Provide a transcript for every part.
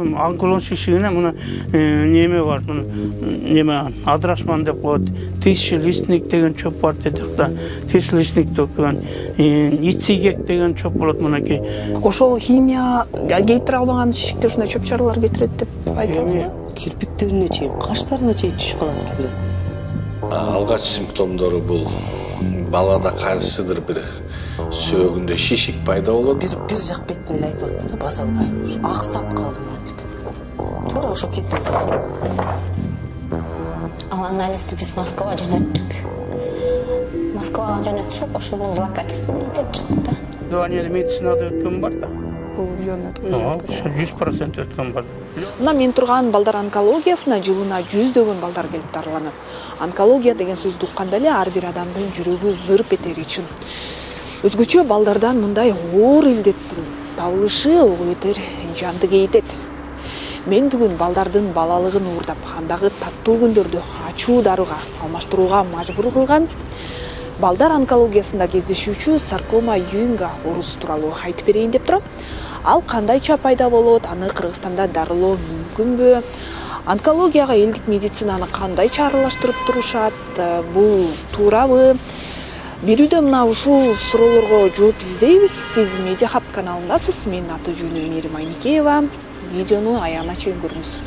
Анкулон шишигине мына неме бар, мына неме адрашман деп коет. Тысячелистник деген чөп бар дедик да. Тысячелистник деген итсигек деген чөп болот мынакей. Ошол химия кетире албаган шишиктер ушундай чөп чаралар кетирет деп айтасызбы? Кирпиктерине чейин, каштарына чейин түшүп калат экен. Алгач симптомдору бул балада кайсыдыр бир сөөгүндө шишик пайда болот. Бир жак бетине эле айтып атты да, баса албай. Аксап калдым антип. Туура ошо кетти. Ал анализди биз Москвага жөнөттүк. Москвага жөнөтсөк, ошо бул злокачественный деп чыкты да. Дуанияда медицинада өткөн бар да. Бул жөнөткөн. 100% өткөн бар. Мына мен турган балдар онкологиясына жылына 100дөгөн балдар келип дарыланат. Онкология деген сөздү укканда эле ар бир адамдын жүрөгү зырп этери чын. Өзгөчө балдардан мындай оор илдеттин табылышы ого бетер жанды кейтет. Мен бүгүн балдардын балалыгын уурдап, андагы таттуу күндөрдү ачуу дарыга алмаштырууга мажбур кылган балдар онкологиясында кездешүүчү саркома Ewinga оорусу тууралуу айтып берейин деп турам. Ал кандайча пайда болот, аны Кыргызстанда дарылоо мүмкүнбү? Онкологияга элдик медицинаны кандайча аралаштырып турушат? Бул туурабы? Берүүдө мына ушул суроолорго жооп издейбиз. Сиз Медиа Хаб каналындасыз. Менин аты жөнүм Мээрим Айникеева. Видеону аягына чейин көрүңүз.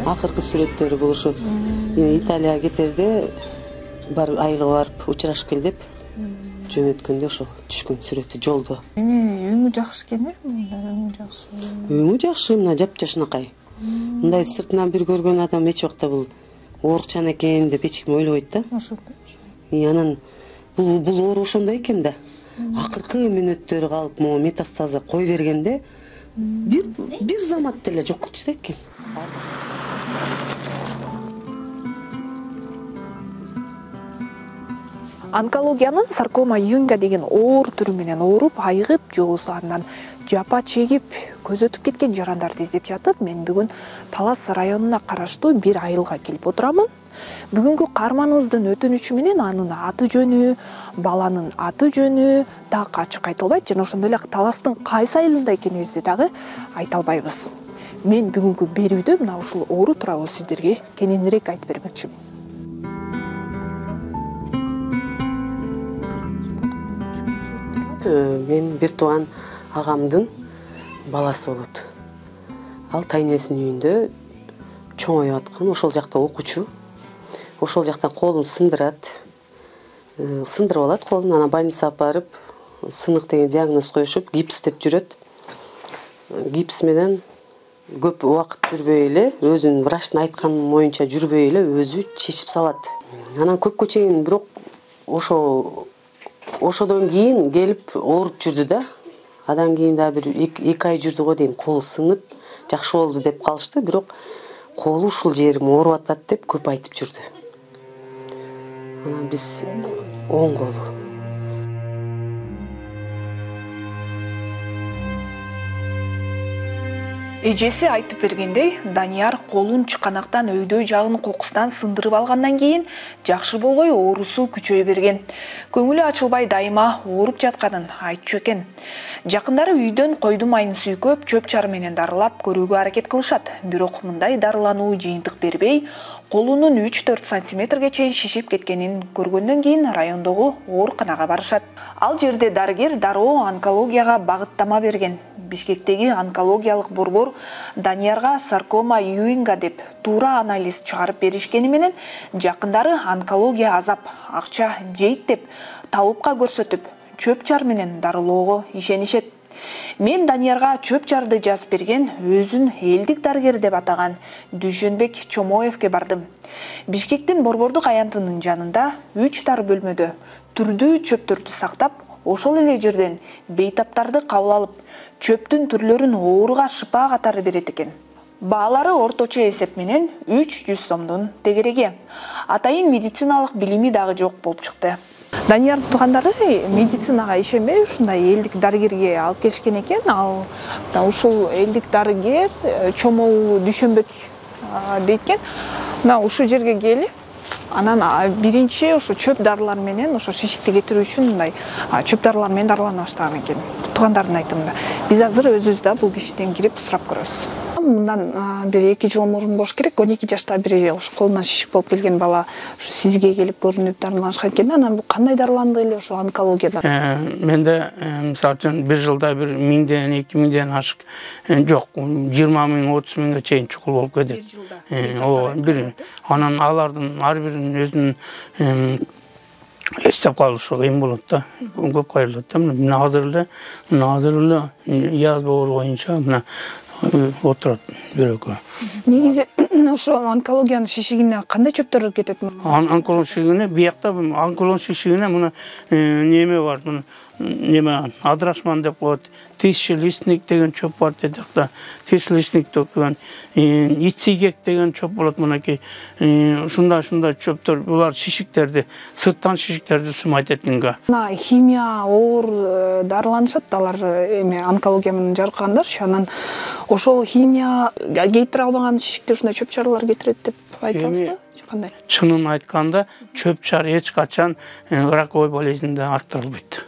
Акыркы сүрөттөрү бул ушу Италияга кетерде бар айылга барып учурашып кел деп жөнөткөндө ошо түшкөн сүрөтү жолдо. Өңү жакшы экен, өңү жакшы. Өңү жакшы, мына жапжашынакай. Мындай сыртынан бир көргөн адам эч убакта бул оорукчан экен деп эч ким ойлобойт да. Анан бул оору ошондой экен да. Акыркы мүнөттөрү калып, могу метастазы кой бергенде бир заматта эле жок кылып таштайт экен. Онкологиянын саркома Ewinga деген оор түрү менен ооруп, айыгып, же болбосо андан жапа чегип, көз өтүп кеткен жарандарды издеп жатып, мен бүгүн Талас районуна караштуу бир айылга келип отурамын. Бүгүнкү каарманыбыздын өтүнүчү менен анын аты жөнү, баланын аты жөнү так ачык айтылбайт, жана ошондой эле Таластын кайсы айылында экенибизди дагы айта албайбыз. Мен бүгүнкү берүүдө мына ушул оору тууралуу сиздерге кененирээк айтып бермекчимин. Мен бир тууган агамдын баласы болот. Ал тайнесинин үйүндө чоңоюп аткан, ошол жакта окуучу. Ошол жактан колун сындырат. Сындырып алат колун, анан больницага барып, сынык деген диагноз коюшуп, гипс деп жүрөт. Гипс менен көп убакыт жүрбөй эле, өзүнүн врачтын айткан моюнча жүрбөй эле өзү чечип салат. Анан көпкө чейин бирок ошодон кийин келип ооруп жүрдү да. Адан кийин да бир 2 ай жүрдү го дейм, колу сынып, жакшы болду деп калышты, бирок колу ушул жерим ооруп атат деп көп айтып жүрдү. Анан биз оң колу. Эжеси айтып бергендей, Данияр колун чыканактан өйдөө жагын кокусунан сындырып алгандан кийин жакшы болбой оорусу күчөй берген. Көңүлү ачылбай дайыма ооруп жатканын айтчу экен. Жакындары үйдөн койду майын сүйкөп, чөп чар менен дарылап көрүүгө аракет кылышат. Бирок мындай дарылануу жыйынтык бербей, колунун 3-4 сантиметрге чейин шишип кеткенин көргөндөн кийин райондогу ооруканага барышат. Ал жерде дарыгер дароо онкологияга багыттама берген. Бишкектеги онкологиялык борбор Даниярга саркома Ewinga деп туура анализ чыгарып беришкени менен жакындары онкология азап, акча жейт деп табыпка көрсөтүп, чөп чар менен дарылоого ишенишет. Мен Даниярга чөп чарды жазып берген өзүн элдик дарыгер деп атаган Дүйшөнбек Чомоевке бардым. Бишкектин борбордук аянтынын жанында 3 тар бөлмөдө түрдүү чөптөрдү сактап, ошол эле жерден бейтаптарды кабыл алып, чөптүн түрлөрүн ооруга шыпа катары берет экен. Баалары орточо эсеп менен 300 сомдун тегереги. Атайын медициналык билими дагы жок болуп чыкты. Данияр туугандары медицинага ишенбей ушундай элдик дарыгерге алып келишкен экен. Ал ушул элдик дарыгер Чомол Дүйшөнбек дейт экен. Мына ушул жерге келип Анан биринчи ошо чөп дарылар менен ошо шишикти кетирүү үчүн мындай чөп дарылар менен дарылана баштаган экен. Туугандардын айтымында. Биз азыр өзүбүз да бул кишиден кирип сурап көрөбүз. Мындан бир 2 жыл мурун болуш керек. 12 жашта бир ошо колунан шишик болуп келген бала ошо сизге келип көрүнүп дарыланышкан экен. Анан бул кандай дарыланды эле ошо онкологиядан? Менде мисалы үчүн бир жылда бир 1000ден 2000ден ашык жок, 20 000 30 000ге чейин чукул болуп кетет. Бир анан алардын ар биринин өзүнүн эстеп калышы кыйын болот да. Көп кайрылат да. Мына азыр эле язба боюнча мына отурат бирөкө. Негизи ошо онкологиянын шишигине кандай чөптөр кетет? Онколог шишигине биякта онколог шишигине мына неме бар. Неме адрашман деп коет. Тысячелистник деген чөп бар дедик да. Тысячелистник деген итсигек деген чөп болот мынакей. Ушундай чөптөр булар шишиктерди, сырттан шишиктерди сымайт экенге. Мына химия оор дарыланышат алар эме онкология менен жарыккандар. Анан ошол химия кетире албаган шишикти ушундай чөп чаралар кетирет деп айтасызбы? Кандай? Чынын айтканда чөп чар эч качан раковой болезньде актырылбайт.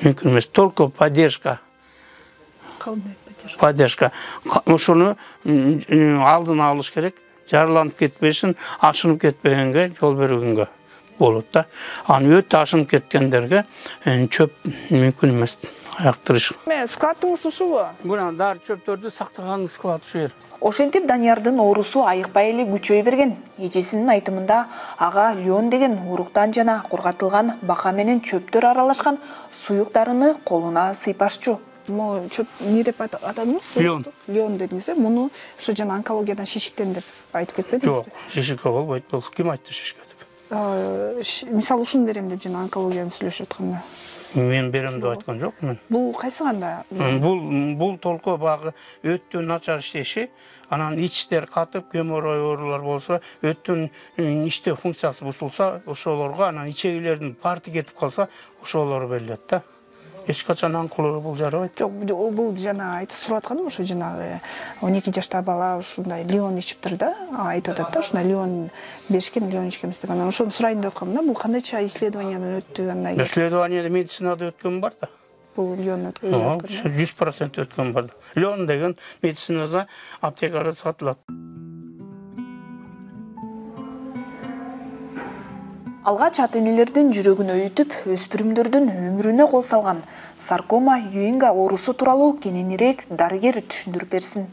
Мүмкүн эмес, только поддержка. Поддержка. Ошону алдын алыш керек, жарыланып кетпесин, ашынып кетпегенге жол берүүгө болот да. Аны өтө ашынып кеткендерге чөп мүмкүн эмес аяктырыш. Складыңыз ушубу? Мына дары чөптөрдү сактаган склад ушу жер. Ошентип Даниярдын оорусу айыкпай эле күчөй берген. Эжесинин айтымында ага леон деген уруктан жана кургатылган бака менен чөптөр аралашкан суюк дарыны колуна сыйпашчу. Могу чөп не деп атадыңыз? Леон. Леон дедиңиз, муну ошо жана онкологиядан шишиктен деп айтып кетпедиңизби? Жок, шишикке болбойт. Бул ким айтты шишикке деп? Мисалы ушуну берем деп жана онкологияны сүйлөшүп атканда. Мен берем деп айткан жокмун. Бул кайсы кандай? Бул толко багы өттүн начар иштеши, анан ичтер катып, геморрой оорулар болсо, өттүн иштөө функциясы бузулса, ошолорго анан ичегилердин парты кетип калса, ошолор берилет да. Эч качан онкология бул жарабайт. Жок, бул жана айтып сурап атканым ошо жанагы 12 жаштагы бала ушундай леон ичиптир да, айтып атат да, ушундай леон беришкен, леон ичкенбиз деп. Анан ошону сурайын деп аткам да, бул кандайча исследованиядан өттү андай. Исследованияда медицинада өткөн бар да. Бул леон өткөн. 100% өткөн бар. Леон деген медицинада аптекада сатылат. Алгач ата-энелердин жүрөгүн өйүтүп, өспүрүмдөрдүн өмүрүнө кол салган саркома Ewinga оорусу тууралуу кененирээк дарыгер түшүндүрүп берсин.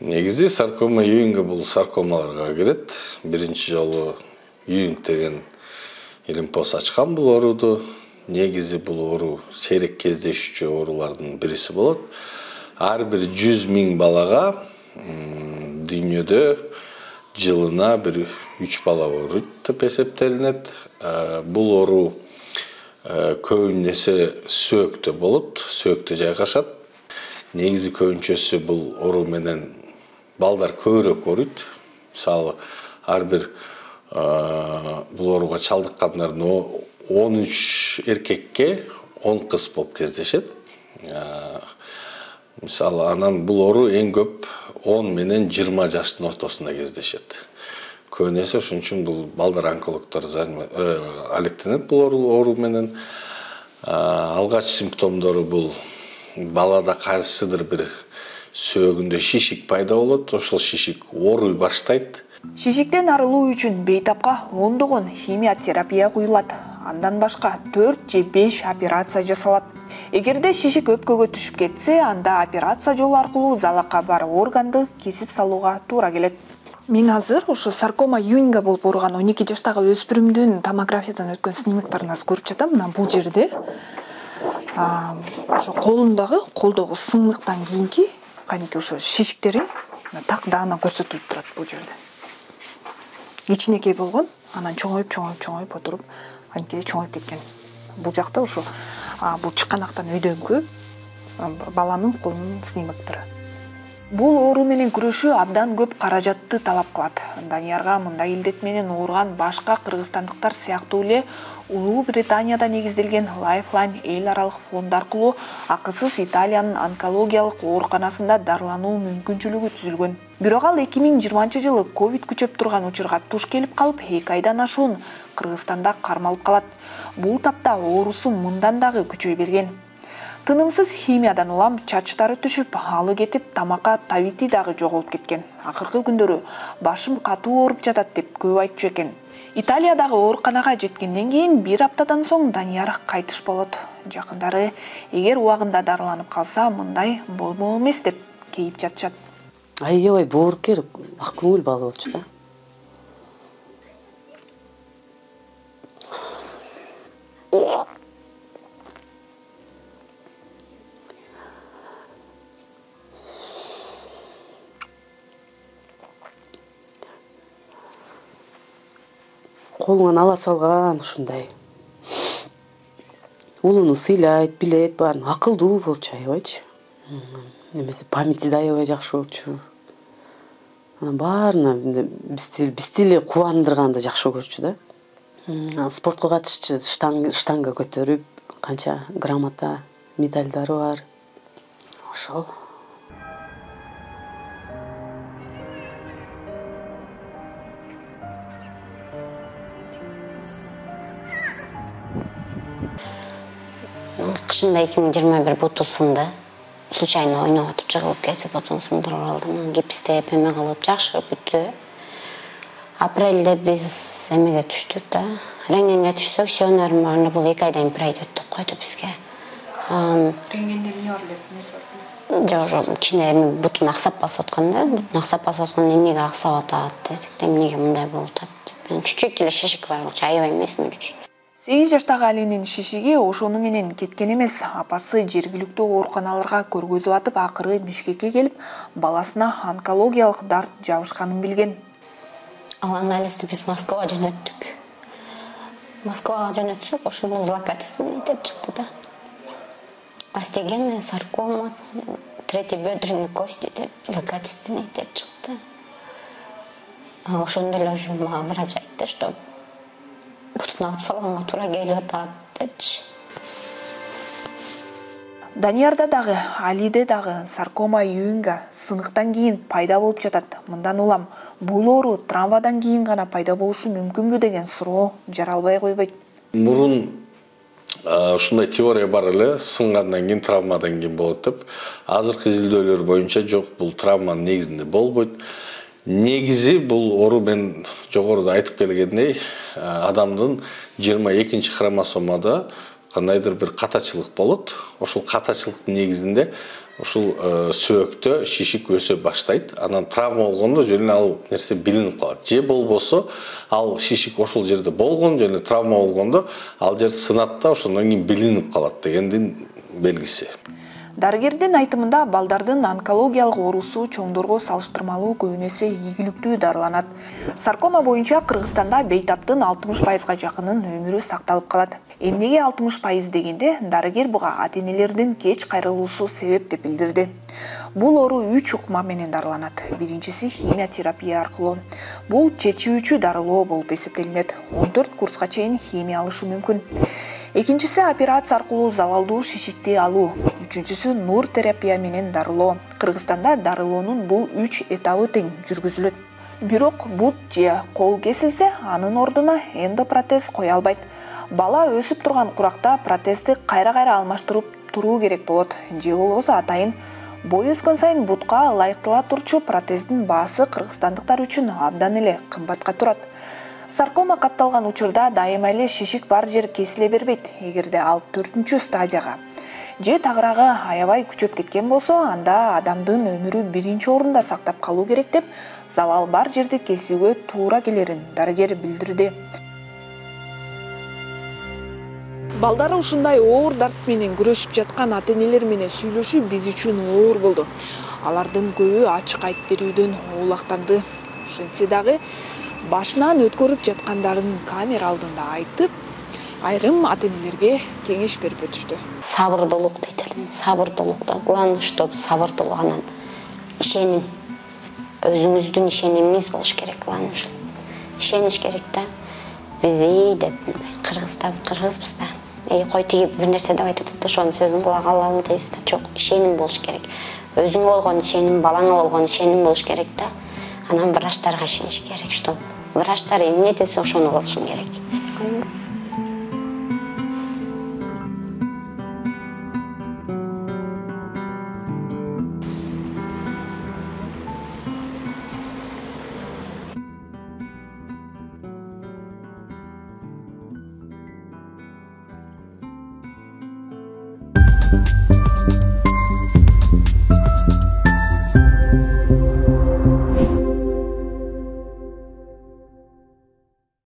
Негизи саркома Ewinga бул саркомаларга кирет. Биринчи жолу Ewing деген илимпоз ачкан бул ооруду. Негизи бул оору сейрек кездешүүчү оорулардын бириси болот. Ар бир 100 000 балага дүйнөдө жылына бир 3 бала ооруйт деп эсептелинет. Бул оору көбүн эсе сөөктө болот, сөөктө жайгашат. Негизи көбүнчөсү бул оору менен балдар көбүрөөк ооруйт. Мисалы, ар бир бул ооруга чалдыккандардын 13 эркекке 10 кыз болуп кездешет. Мисалы, анан бул оору эң көп 10 менен 20 жаштын ортосунда кездешет. Көбүнесе ошон үчүн бул балдар онкологдор алектенет бул оору менен. Алгач симптомдору бул балада кайсыдыр бир сөөгүндө шишик пайда болот, ошол шишик ооруй баштайт. Шишиктен арылуу үчүн бейтапка ондогон химиотерапия куюлат. Андан башка 4 же 5 операция жасалат. Эгерде шишик өпкөгө түшүп кетсе, анда операция жолу аркылуу залакка бар органды кесип салууга туура келет. Мен азыр ошо саркома Ewinga болуп ооруган 12 жаштагы өспүрүмдүн томографиядан өткөн снимоктарын көрүп жатам. Мына бул жерде ошо колдогу сыңлыктан кийинки кайнки ошо шишиктери так даана көрсөтүлүп турат бул жерде. Кичинекей болгон, анан чоңоюп отуруп, кайнки чоңоюп кеткен. Бул жакта ошо бул чыканактан өйдөнгү баланын колунун снимоктору. Бул оору менен күрөшүү абдан көп каражатты талап кылат. Даниярга мындай илдет менен ооруган башка кыргызстандыктар сыяктуу эле Улуу Британияда негизделген Lifeline эл аралык фонд аркылуу акысыз Италиянын онкологиялык ооруканасында дарылануу мүмкүнчүлүгү түзүлгөн. Бирок ал 2020 жылы ковид күчөп турган учурга туш келип калып, 2 айдан ашуун Кыргызстанда кармалып калат. Бул тапта оорусу мындан дагы күчөй берген. Тынымсыз химиядан улам чачтары түшүп, алы кетип, тамакка табити дагы жоголуп кеткен. Акыркы күндөрү башым катуу ооруп жатат деп көп айтчу экен. Италиядагы ооруканага жеткенден кийин 1 аптадан соң Данияр кайтыш болот. Жакындары эгер убагында дарыланып калса, мындай болмок эмес деп кейип жатышат. Айгебай боорукер, ак көңүл бала болчу да. Колуңан ала салган ушундай. Улуну сыйлайт, билет баарын, акылдуу болчу аябайчы. Немесе памяти да аябай жакшы болчу. Анан баарына бизди эле кубандырганды жакшы көрчү да. Спортко катышчу, штанга көтөрүп, канча грамота, медалдары бар. Ошол. Кышында 2021 буту сынды. Случайно ойноп атып жыгылып кетип, бутун сындырып алды. Гипстеп эме кылып жакшы бүттү. Апрелде биз эмеге түштүк да. Рентгенге түшсөк, все нормально. Бул 2 айдан пройдет деп койду бизге. Рентгенде эмне бар деп эмес бар? Жок, кичине бутун аксап басып аткан да. Бутун аксап басып аткан, эмнеге аксап атат дедик. Эмнеге мындай болуп атат деп. Чүчүк эле шишик бар болчу, аябай эмес, чүчүк. 8 жаштагы Алинин шишиги ошону менен кеткен эмес. Апасы жергиликтүү ооруканаларга көргөзүп атып, акыры Бишкекке келип, баласына онкологиялык дарт жабышканын билген. Ал анализди биз Москвага жөнөттүк. Москвага жөнөтсөк, ошол злокачественный деп чыкты да. Остеогенная саркома, третий бедренный кости деп, злокачественный деп чыкты. Ошондо эле уже мага врач айтты, что бутун алып салганга туура келип атат депчи. Даниярда дагы, Алиде дагы саркома Юинга сыныктан кийин пайда болуп жатат. Мындан улам бул оору травмадан кийин гана пайда болушу мүмкүнбү деген суроо жаралбай койбойт. Мурун ушундай теория бар эле, сынгандан кийин травмадан кийин болот деп. Азыркы изилдөөлөр боюнча жок, бул травманын негизинде болбойт. Негизи бул оору, мен жогоруда айтып келгендей, адамдын 22 хромосомада кандайдыр бир катачылык болот. Ошол катачылыктын негизинде ушул сөөктө шишик өсө баштайт. Анан травма болгондо жөн ал нерсе билинип калат. Же болбосо ал шишик ошол жерде болгон, жөн травма болгондо ал жер сынат да ошондон кийин билинип калат дегендин белгиси. Дарыгердин айтымында балдардын онкологиялык оорусу чоңдорго салыштырмалуу көбүн эсе ийгиликтүү дарыланат. Саркома боюнча Кыргызстанда бейтаптын 60%га жакынын өмүрү сакталып калат. Эмнеге 60% дегенде, дарыгер буга ата-энелердин кеч кайрылуусу себеп деп билдирди. Бул оору 3 укма менен дарыланат. Биринчиси химиотерапия аркылуу. Бул чечүүчү дарылоо болуп эсептелинет. 14 курска чейин химия алышы мүмкүн. Экинчиси операция аркылуу залалдуу шишикти алуу. Үчүнчүсү нур терапия менен дарылоо. Кыргызстанда дарылоонун бул 3 этабы тең жүргүзүлөт. Бирок бут же кол кесилсе, анын ордуна эндопротез кое албайт. Бала өсүп турган куракта протезди кайра-кайра алмаштырып туруу керек болот. Же болбосо атайын бой өскөн сайын бутка ылайыктала турчу протездин баасы кыргызстандыктар үчүн абдан эле кымбатка турат. Саркома катталган учурда дайыма эле шишик бар жер кесиле бербейт. Эгерде ал 4-чү стадияга же тагыраагы аябай күчөп кеткен болсо, анда адамдын өмүрү биринчи орунда сактап калуу керек деп, залал бар жерди кесүүгө туура келерин дарыгер билдирди. Балдары ушундай оор дарт менен күрөшүп жаткан ата-энелер менен сүйлөшүү биз үчүн оор болду. Алардын көбү ачык айтып берүүдөн оолактанды. Ошентсе дагы башынан өткөрүп жаткандарын камера алдында айтып, айрым ата-энелерге кеңеш берип өтүштү. Сабырдуулук дейт элем. Сабырдуулук да. Главное, чтобы сабырдуулук, анан ишеним. Өзүңүздүн ишенимиңиз болуш керек лан ушул. Ишениш керек да. Биз деп кыргызбыз да. Кой тиги бир нерсе деп айтып атат, ошонун сөзүн кулагы алалы дейбиз да. Жок, ишеним болуш керек. Өзүңө болгон ишеним, балаңа болгон ишеним болуш керек да. Анан врачтарга ишениш керек, что врачтар эмне десе ошону кылышың керек.